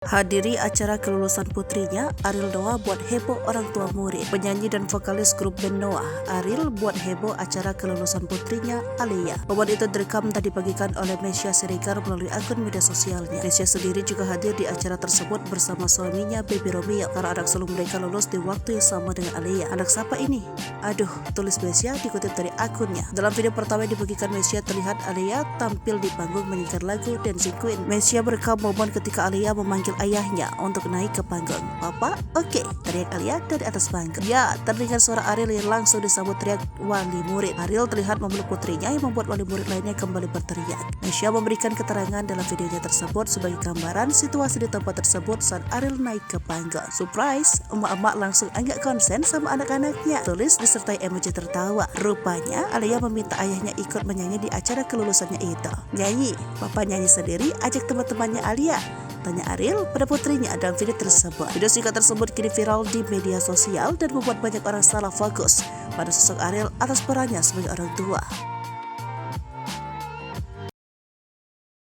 Hadiri acara kelulusan putrinya, Ariel Noah buat heboh orang tua murid. Penyanyi dan vokalis grup band Noah, Ariel buat heboh acara kelulusan putrinya, Alia. Momen itu direkam dan dibagikan oleh Mesya Siregar melalui akun media sosialnya. Mesya sendiri juga hadir di acara tersebut bersama suaminya, Baby Romeo, karena anak sulung mereka lulus di waktu yang sama dengan Alia. Anak siapa ini? Aduh, tulis Mesya dikutip dari akunnya. Dalam video pertama yang dibagikan Mesya, terlihat Alia tampil di panggung menyanyikan lagu Dancing Queen. Mesya merekam momen ketika Alia memanggil ayahnya untuk naik ke panggung. "Papa, oke," teriak Alia dari atas panggung. Ya, terdengar suara Ariel yang langsung disambut teriak wali murid. Ariel terlihat memeluk putrinya yang membuat wali murid lainnya kembali berteriak. Mesya memberikan keterangan dalam videonya tersebut sebagai gambaran situasi di tempat tersebut saat Ariel naik ke panggung. Surprise, emak-emak langsung agak konsen sama anak-anaknya, tulis disertai emoji tertawa. Rupanya Alia meminta ayahnya ikut menyanyi di acara kelulusannya itu. "Nyanyi, papa nyanyi sendiri, ajak teman-temannya Alia," tanya Ariel pada putrinya dalam video tersebut. Video singkat tersebut kini viral di media sosial dan membuat banyak orang salah fokus pada sosok Ariel atas perannya sebagai orang tua.